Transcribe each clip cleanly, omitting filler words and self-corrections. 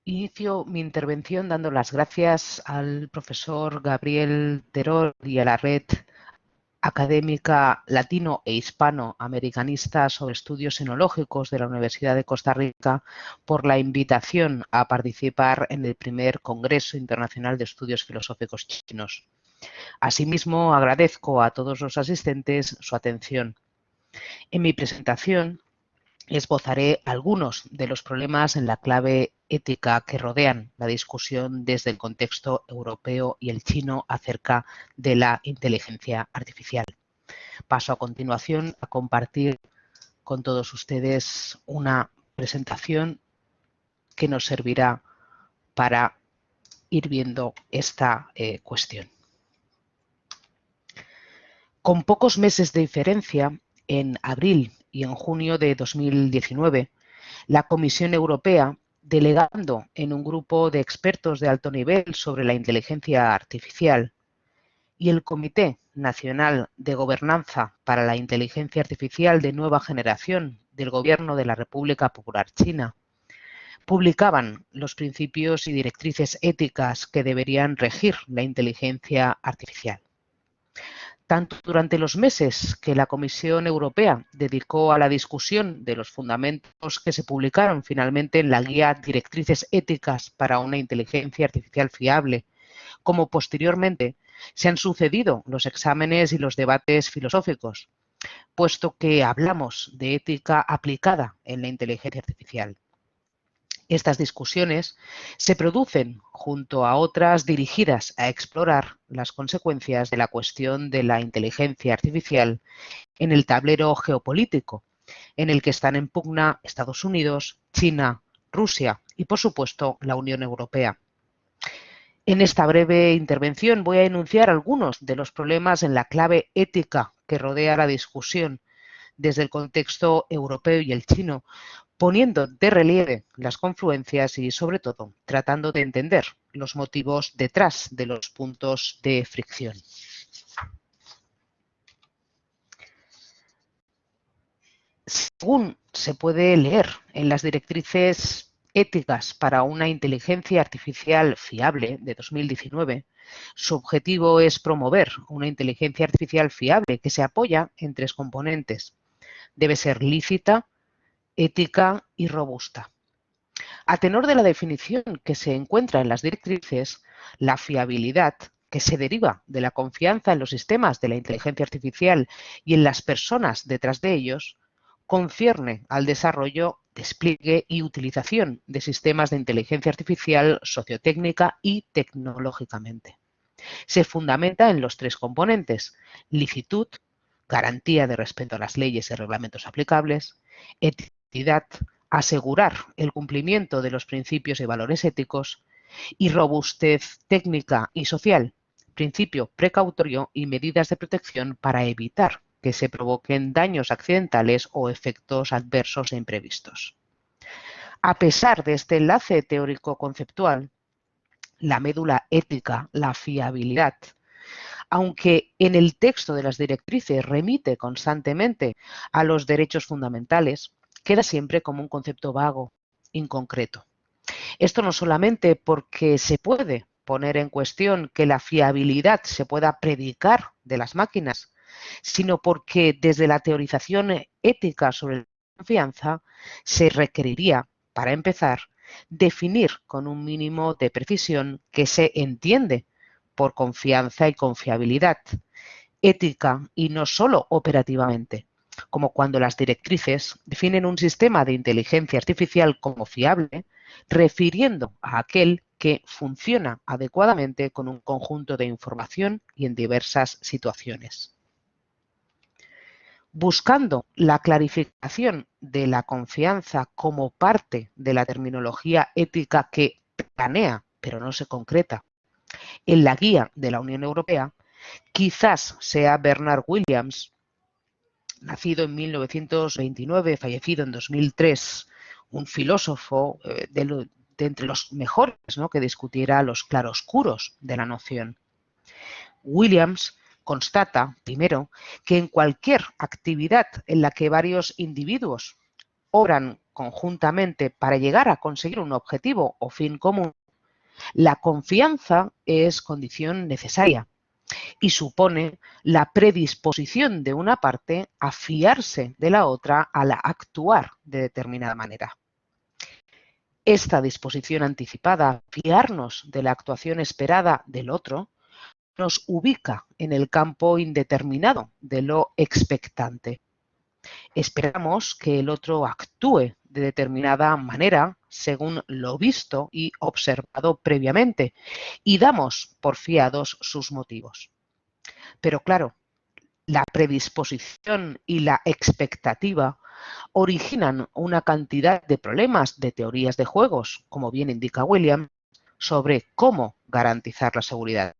Inicio mi intervención dando las gracias al profesor Gabriel Terol y a la Red Académica Latino e Hispanoamericanista sobre Estudios Enológicos de la Universidad de Costa Rica por la invitación a participar en el primer Congreso Internacional de Estudios Filosóficos Chinos. Asimismo, agradezco a todos los asistentes su atención. En mi presentación esbozaré algunos de los problemas en la clave ética que rodean la discusión desde el contexto europeo y el chino acerca de la inteligencia artificial. Paso a continuación a compartir con todos ustedes una presentación que nos servirá para ir viendo esta cuestión. Con pocos meses de diferencia, en abril y en junio de 2019, la Comisión Europea, delegando en un grupo de expertos de alto nivel sobre la inteligencia artificial, y el Comité Nacional de Gobernanza para la Inteligencia Artificial de Nueva Generación del Gobierno de la República Popular China, publicaban los principios y directrices éticas que deberían regir la inteligencia artificial. Tanto durante los meses que la Comisión Europea dedicó a la discusión de los fundamentos que se publicaron finalmente en la Guía Directrices Éticas para una Inteligencia Artificial Fiable, como posteriormente se han sucedido los exámenes y los debates filosóficos, puesto que hablamos de ética aplicada en la inteligencia artificial. Estas discusiones se producen junto a otras dirigidas a explorar las consecuencias de la cuestión de la inteligencia artificial en el tablero geopolítico, en el que están en pugna Estados Unidos, China, Rusia y, por supuesto, la Unión Europea. En esta breve intervención voy a enunciar algunos de los problemas en la clave ética que rodea la discusión desde el contexto europeo y el chino, poniendo de relieve las confluencias y, sobre todo, tratando de entender los motivos detrás de los puntos de fricción. Según se puede leer en las directrices éticas para una inteligencia artificial fiable de 2019, su objetivo es promover una inteligencia artificial fiable que se apoya en tres componentes. Debe ser lícita, ética y robusta. A tenor de la definición que se encuentra en las directrices, la fiabilidad, que se deriva de la confianza en los sistemas de la inteligencia artificial y en las personas detrás de ellos, concierne al desarrollo, despliegue y utilización de sistemas de inteligencia artificial sociotécnica y tecnológicamente. Se fundamenta en los tres componentes: licitud, garantía de respeto a las leyes y reglamentos aplicables; eticidad, asegurar el cumplimiento de los principios y valores éticos; y robustez técnica y social, principio precautorio y medidas de protección para evitar que se provoquen daños accidentales o efectos adversos e imprevistos. A pesar de este enlace teórico-conceptual, la médula ética, la fiabilidad, aunque en el texto de las directrices remite constantemente a los derechos fundamentales, queda siempre como un concepto vago, inconcreto. Esto no solamente porque se puede poner en cuestión que la fiabilidad se pueda predicar de las máquinas, sino porque desde la teorización ética sobre la confianza se requeriría, para empezar, definir con un mínimo de precisión qué se entiende por confianza y confiabilidad, ética y no solo operativamente, como cuando las directrices definen un sistema de inteligencia artificial como fiable, refiriendo a aquel que funciona adecuadamente con un conjunto de información y en diversas situaciones. Buscando la clarificación de la confianza como parte de la terminología ética que planea, pero no se concreta, en la guía de la Unión Europea, quizás sea Bernard Williams, nacido en 1929, fallecido en 2003, un filósofo de entre los mejores, ¿no?, que discutiera los claroscuros de la noción. Williams constata, primero, que en cualquier actividad en la que varios individuos obran conjuntamente para llegar a conseguir un objetivo o fin común, la confianza es condición necesaria y supone la predisposición de una parte a fiarse de la otra al actuar de determinada manera. Esta disposición anticipada a fiarnos de la actuación esperada del otro nos ubica en el campo indeterminado de lo expectante. Esperamos que el otro actúe de determinada manera según lo visto y observado previamente y damos por fiados sus motivos. Pero claro, la predisposición y la expectativa originan una cantidad de problemas de teorías de juegos, como bien indica Williams, sobre cómo garantizar la seguridad.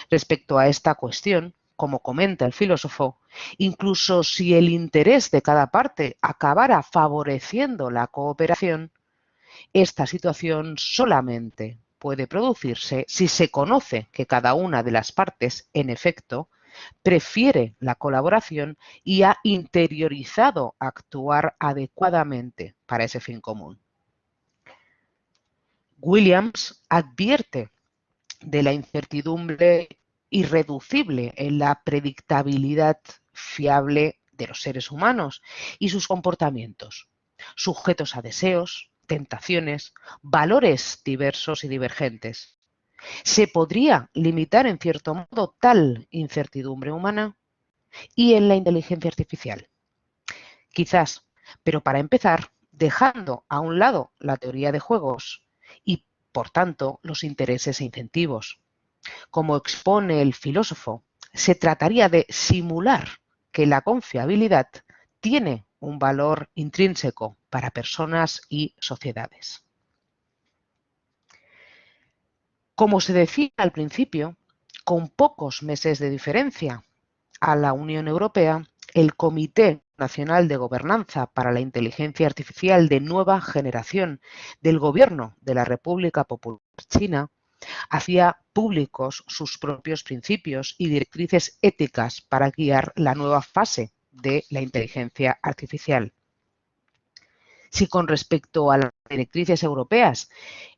Respecto a esta cuestión, como comenta el filósofo, incluso si el interés de cada parte acabara favoreciendo la cooperación, esta situación solamente puede producirse si se conoce que cada una de las partes, en efecto, prefiere la colaboración y ha interiorizado actuar adecuadamente para ese fin común. Williams advierte de la incertidumbre irreducible en la predictabilidad fiable de los seres humanos y sus comportamientos, sujetos a deseos, tentaciones, valores diversos y divergentes. ¿Se podría limitar en cierto modo tal incertidumbre humana? ¿Y en la inteligencia artificial? Quizás, pero para empezar, dejando a un lado la teoría de juegos y, por tanto, los intereses e incentivos. Como expone el filósofo, se trataría de simular que la confiabilidad tiene un valor intrínseco para personas y sociedades. Como se decía al principio, con pocos meses de diferencia a la Unión Europea, el Comité Nacional de Gobernanza para la Inteligencia Artificial de nueva generación del Gobierno de la República Popular China hacía públicos sus propios principios y directrices éticas para guiar la nueva fase de la inteligencia artificial. Si con respecto a las directrices europeas,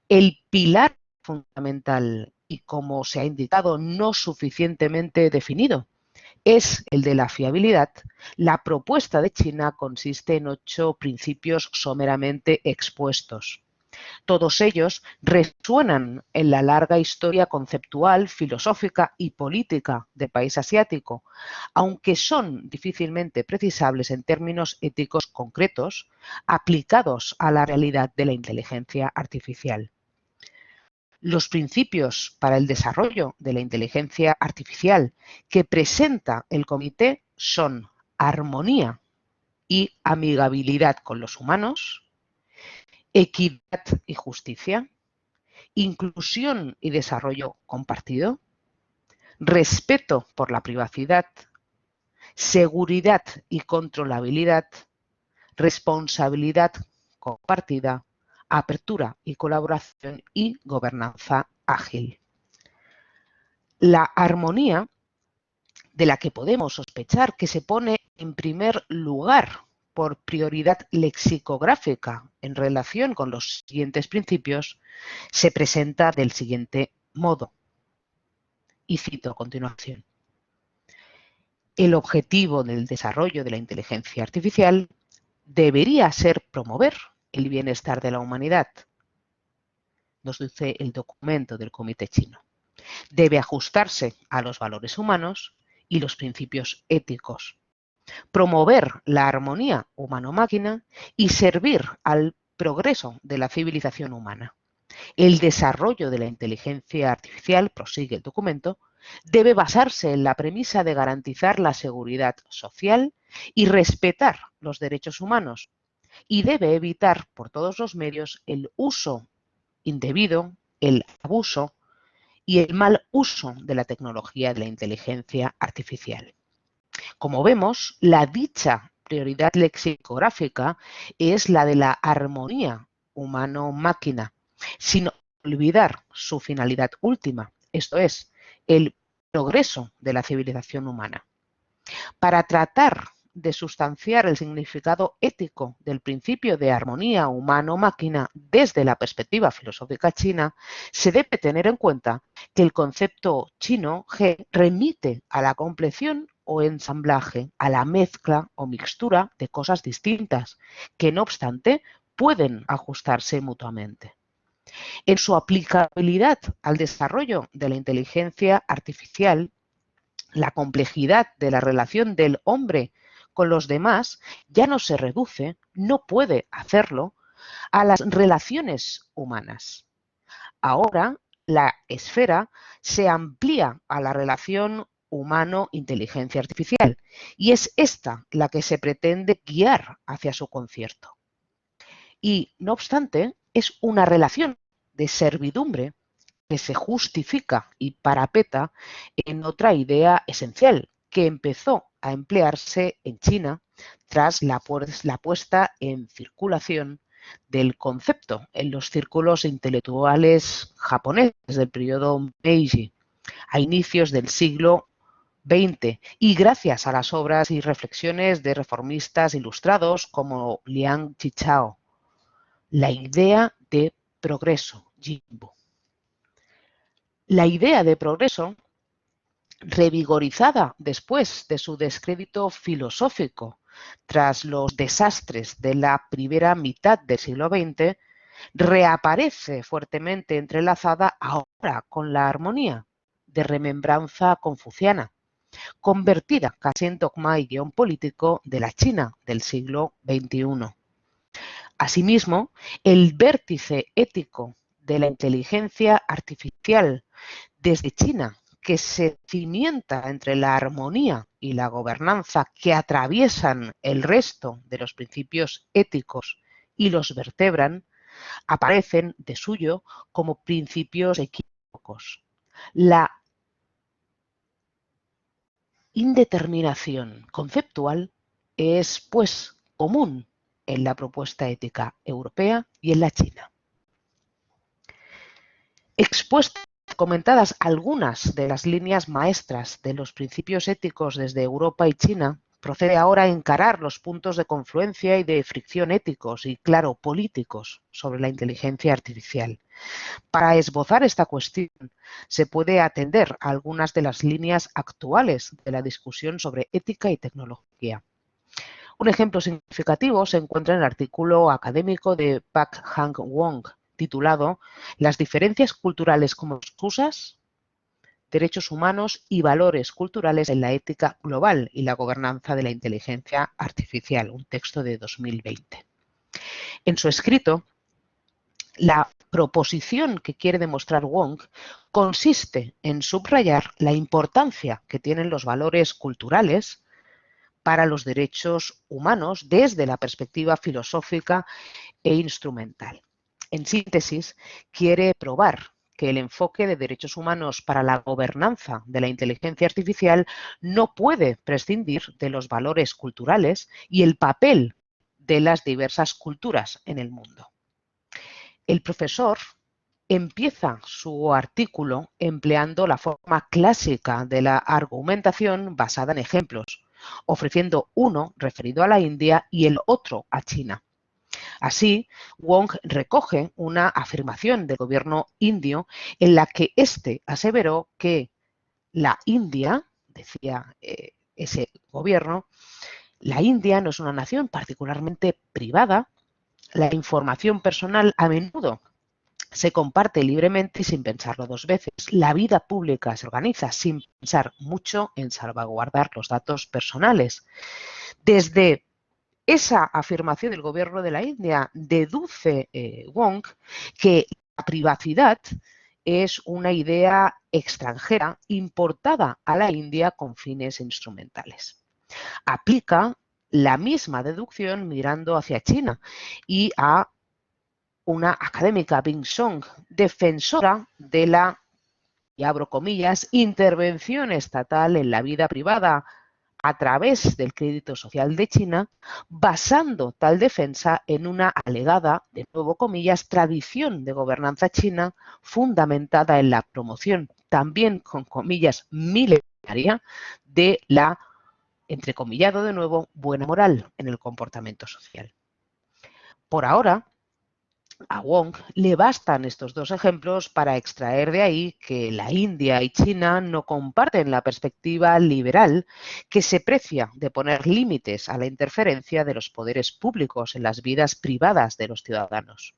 el pilar fundamental y, como se ha indicado, no suficientemente definido, es el de la fiabilidad, la propuesta de China consiste en 8 principios someramente expuestos. Todos ellos resuenan en la larga historia conceptual, filosófica y política del país asiático, aunque son difícilmente precisables en términos éticos concretos aplicados a la realidad de la inteligencia artificial. Los principios para el desarrollo de la inteligencia artificial que presenta el comité son armonía y amigabilidad con los humanos, equidad y justicia, inclusión y desarrollo compartido, respeto por la privacidad, seguridad y controlabilidad, responsabilidad compartida, apertura y colaboración y gobernanza ágil. La armonía, de la que podemos sospechar que se pone en primer lugar por prioridad lexicográfica en relación con los siguientes principios, se presenta del siguiente modo. Y cito a continuación. El objetivo del desarrollo de la inteligencia artificial debería ser promover el bienestar de la humanidad, nos dice el documento del Comité Chino. Debe ajustarse a los valores humanos y los principios éticos, promover la armonía humano-máquina y servir al progreso de la civilización humana. El desarrollo de la inteligencia artificial, prosigue el documento, debe basarse en la premisa de garantizar la seguridad social y respetar los derechos humanos, y debe evitar por todos los medios el uso indebido, el abuso y el mal uso de la tecnología de la inteligencia artificial. Como vemos, la dicha prioridad lexicográfica es la de la armonía humano-máquina, sin olvidar su finalidad última, esto es, el progreso de la civilización humana. Para tratar de sustanciar el significado ético del principio de armonía humano-máquina desde la perspectiva filosófica china, se debe tener en cuenta que el concepto chino He remite a la compleción o ensamblaje, a la mezcla o mixtura de cosas distintas, que no obstante pueden ajustarse mutuamente. En su aplicabilidad al desarrollo de la inteligencia artificial, la complejidad de la relación del hombre con los demás ya no se reduce, no puede hacerlo, a las relaciones humanas. Ahora la esfera se amplía a la relación humano-inteligencia artificial y es esta la que se pretende guiar hacia su concierto. Y, no obstante, es una relación de servidumbre que se justifica y parapeta en otra idea esencial que empezó a emplearse en China tras la puesta en circulación del concepto en los círculos intelectuales japoneses del periodo Meiji, a inicios del siglo XX, y gracias a las obras y reflexiones de reformistas ilustrados como Liang Qichao, la idea de progreso, Jinbu. La idea de progreso, revigorizada después de su descrédito filosófico tras los desastres de la primera mitad del siglo XX, reaparece fuertemente entrelazada ahora con la armonía de remembranza confuciana, convertida casi en dogma y guión político de la China del siglo XXI. Asimismo, el vértice ético de la inteligencia artificial desde China, que se cimienta entre la armonía y la gobernanza que atraviesan el resto de los principios éticos y los vertebran, aparecen de suyo como principios equívocos. La indeterminación conceptual es, pues, común en la propuesta ética europea y en la china. Expuestas, comentadas algunas de las líneas maestras de los principios éticos desde Europa y China, procede ahora a encarar los puntos de confluencia y de fricción éticos y, claro, políticos sobre la inteligencia artificial. Para esbozar esta cuestión, se puede atender a algunas de las líneas actuales de la discusión sobre ética y tecnología. Un ejemplo significativo se encuentra en el artículo académico de Pak-Hang Wong, titulado "Las diferencias culturales como excusas, derechos humanos y valores culturales en la ética global y la gobernanza de la inteligencia artificial", un texto de 2020. En su escrito, la proposición que quiere demostrar Wong consiste en subrayar la importancia que tienen los valores culturales para los derechos humanos desde la perspectiva filosófica e instrumental. En síntesis, quiere probar que el enfoque de derechos humanos para la gobernanza de la inteligencia artificial no puede prescindir de los valores culturales y el papel de las diversas culturas en el mundo. El profesor empieza su artículo empleando la forma clásica de la argumentación basada en ejemplos, ofreciendo uno referido a la India y el otro a China. Así, Wong recoge una afirmación del gobierno indio en la que éste aseveró que la India, decía ese gobierno, la India no es una nación particularmente privada, la información personal a menudo se comparte libremente y sin pensarlo dos veces. La vida pública se organiza sin pensar mucho en salvaguardar los datos personales. Desde esa afirmación del gobierno de la India deduce Wong que la privacidad es una idea extranjera importada a la India con fines instrumentales. Aplica la misma deducción mirando hacia China y a una académica, Bing Song, defensora de la, y abro comillas, intervención estatal en la vida privada a través del crédito social de China, basando tal defensa en una alegada, de nuevo comillas, tradición de gobernanza china fundamentada en la promoción, también con comillas, milenaria, de la entrecomillado de nuevo, buena moral en el comportamiento social. Por ahora, a Wong le bastan estos dos ejemplos para extraer de ahí que la India y China no comparten la perspectiva liberal que se precia de poner límites a la interferencia de los poderes públicos en las vidas privadas de los ciudadanos.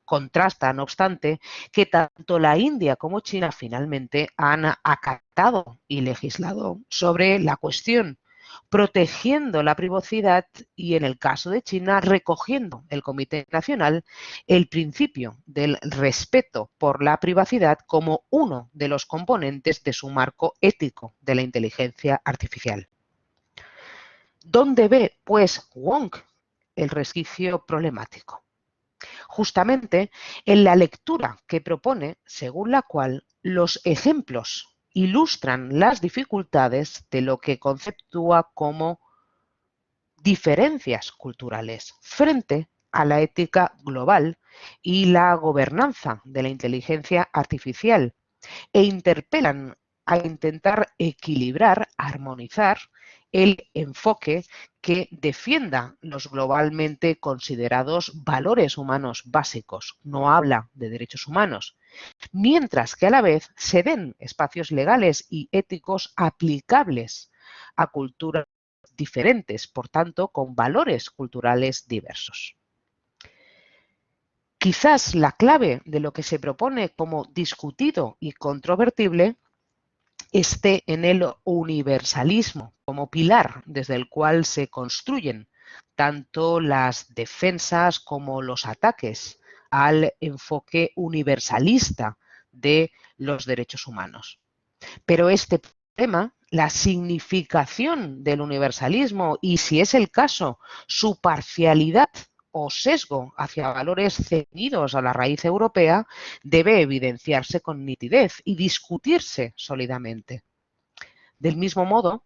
Contrasta, no obstante, que tanto la India como China finalmente han acatado y legislado sobre la cuestión, protegiendo la privacidad y, en el caso de China, recogiendo el Comité Nacional el principio del respeto por la privacidad como uno de los componentes de su marco ético de la inteligencia artificial. ¿Dónde ve, pues, Wong el resquicio problemático? Justamente en la lectura que propone, según la cual los ejemplos ilustran las dificultades de lo que conceptúa como diferencias culturales frente a la ética global y la gobernanza de la inteligencia artificial, e interpelan a intentar equilibrar, armonizar el enfoque que defienda los globalmente considerados valores humanos básicos, no habla de derechos humanos, mientras que a la vez se den espacios legales y éticos aplicables a culturas diferentes, por tanto, con valores culturales diversos. Quizás la clave de lo que se propone como discutido y controvertible esté en el universalismo como pilar desde el cual se construyen tanto las defensas como los ataques al enfoque universalista de los derechos humanos. Pero este tema, la significación del universalismo y, si es el caso, su parcialidad o sesgo hacia valores ceñidos a la raíz europea, debe evidenciarse con nitidez y discutirse sólidamente. Del mismo modo,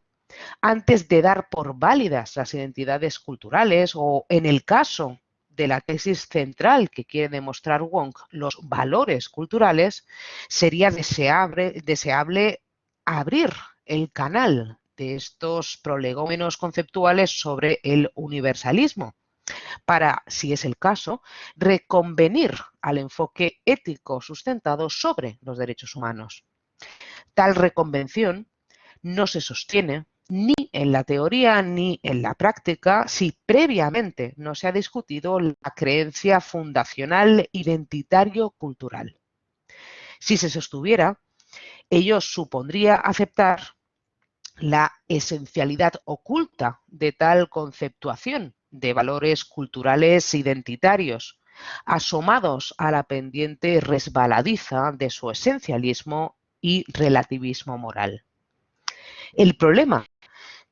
antes de dar por válidas las identidades culturales o, en el caso de la tesis central que quiere demostrar Wong, los valores culturales, sería deseable abrir el canal de estos prolegómenos conceptuales sobre el universalismo para, si es el caso, reconvenir al enfoque ético sustentado sobre los derechos humanos. Tal reconvención no se sostiene ni en la teoría ni en la práctica si previamente no se ha discutido la creencia fundacional identitario-cultural. Si se sostuviera, ello supondría aceptar la esencialidad oculta de tal conceptuación de valores culturales identitarios, asomados a la pendiente resbaladiza de su esencialismo y relativismo moral. El problema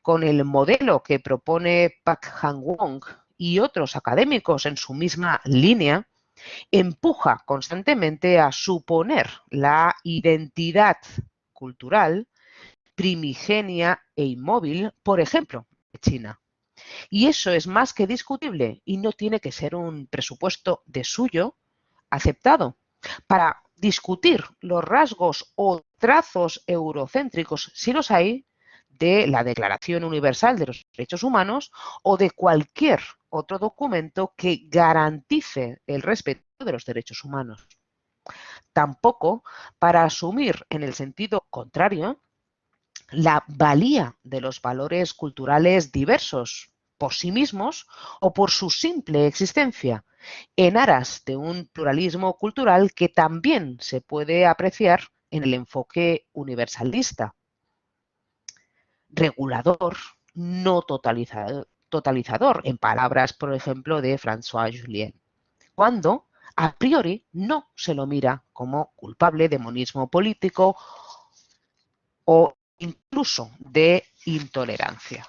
con el modelo que propone Pak Han-Wong y otros académicos en su misma línea, empuja constantemente a suponer la identidad cultural primigenia e inmóvil, por ejemplo, de China. Y eso es más que discutible y no tiene que ser un presupuesto de suyo aceptado para discutir los rasgos o trazos eurocéntricos, si los hay, de la Declaración Universal de los Derechos Humanos o de cualquier otro documento que garantice el respeto de los derechos humanos. Tampoco para asumir en el sentido contrario la valía de los valores culturales diversos por sí mismos o por su simple existencia, en aras de un pluralismo cultural que también se puede apreciar en el enfoque universalista, regulador, no totalizador, en palabras, por ejemplo, de François Julien, cuando a priori no se lo mira como culpable de monismo político o incluso de intolerancia.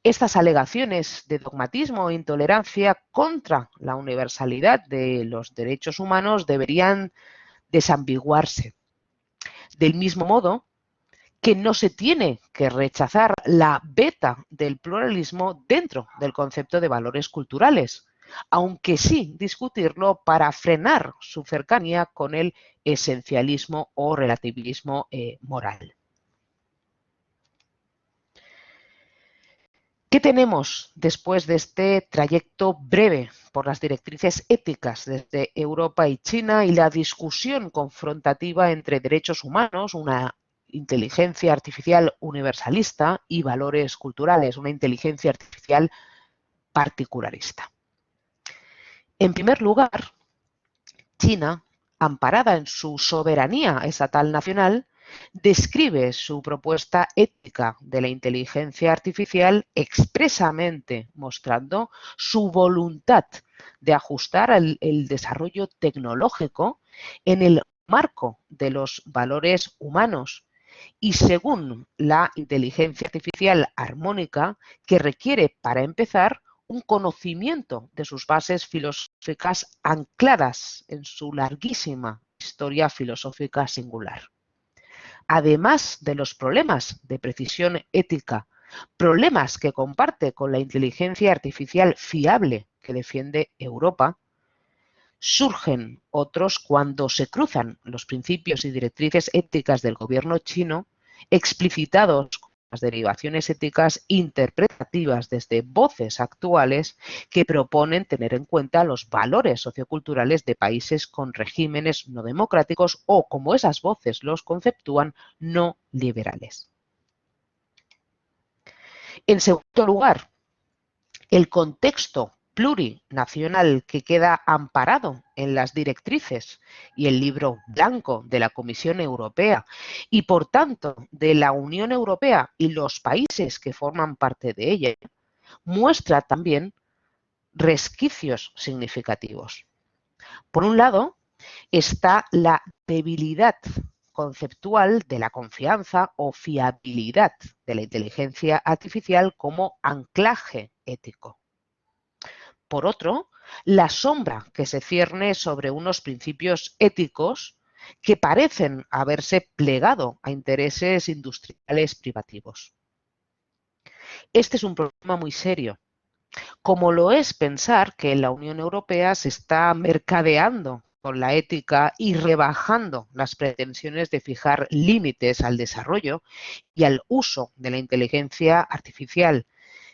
Estas alegaciones de dogmatismo e intolerancia contra la universalidad de los derechos humanos deberían desambiguarse. Del mismo modo que no se tiene que rechazar la beta del pluralismo dentro del concepto de valores culturales, aunque sí discutirlo para frenar su cercanía con el esencialismo o relativismo moral. ¿Qué tenemos después de este trayecto breve por las directrices éticas desde Europa y China y la discusión confrontativa entre derechos humanos, una inteligencia artificial universalista y valores culturales, una inteligencia artificial particularista? En primer lugar, China, amparada en su soberanía estatal nacional, describe su propuesta ética de la inteligencia artificial expresamente mostrando su voluntad de ajustar el desarrollo tecnológico en el marco de los valores humanos y según la inteligencia artificial armónica que requiere, para empezar, un conocimiento de sus bases filosóficas ancladas en su larguísima historia filosófica singular. Además de los problemas de precisión ética, problemas que comparte con la inteligencia artificial fiable que defiende Europa, surgen otros cuando se cruzan los principios y directrices éticas del gobierno chino, explicitados con las derivaciones éticas interpretativas desde voces actuales que proponen tener en cuenta los valores socioculturales de países con regímenes no democráticos o, como esas voces los conceptúan, no liberales. En segundo lugar, el contexto plurinacional que queda amparado en las directrices y el libro blanco de la Comisión Europea y, por tanto, de la Unión Europea y los países que forman parte de ella, muestra también resquicios significativos. Por un lado, está la debilidad conceptual de la confianza o fiabilidad de la inteligencia artificial como anclaje ético. Por otro, la sombra que se cierne sobre unos principios éticos que parecen haberse plegado a intereses industriales privativos. Este es un problema muy serio, como lo es pensar que la Unión Europea se está mercadeando con la ética y rebajando las pretensiones de fijar límites al desarrollo y al uso de la inteligencia artificial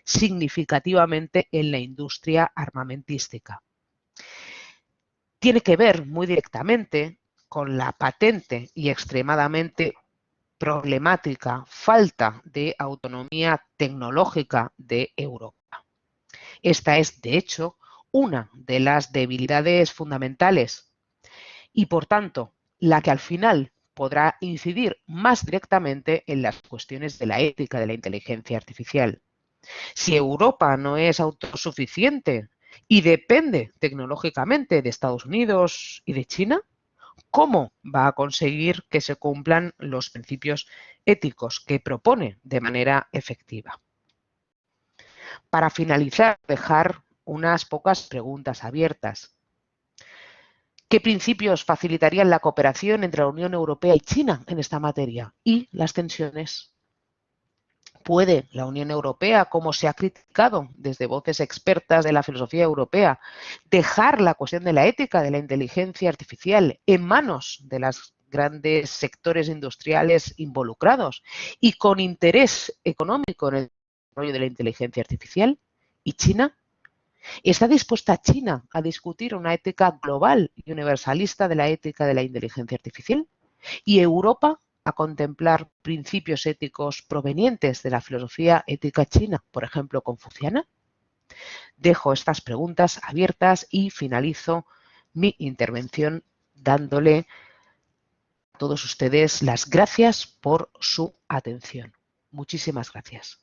significativamente en la industria armamentística. Tiene que ver muy directamente con la patente y extremadamente problemática falta de autonomía tecnológica de Europa. Esta es, de hecho, una de las debilidades fundamentales y, por tanto, la que al final podrá incidir más directamente en las cuestiones de la ética de la inteligencia artificial. Si Europa no es autosuficiente y depende tecnológicamente de Estados Unidos y de China, ¿cómo va a conseguir que se cumplan los principios éticos que propone de manera efectiva? Para finalizar, dejar unas pocas preguntas abiertas. ¿Qué principios facilitarían la cooperación entre la Unión Europea y China en esta materia? Y las tensiones. ¿Puede la Unión Europea, como se ha criticado desde voces expertas de la filosofía europea, dejar la cuestión de la ética de la inteligencia artificial en manos de los grandes sectores industriales involucrados y con interés económico en el desarrollo de la inteligencia artificial? ¿Y China? ¿Está dispuesta China a discutir una ética global y universalista de la ética de la inteligencia artificial? ¿Y Europa a contemplar principios éticos provenientes de la filosofía ética china, por ejemplo, confuciana? Dejo estas preguntas abiertas y finalizo mi intervención dándole a todos ustedes las gracias por su atención. Muchísimas gracias.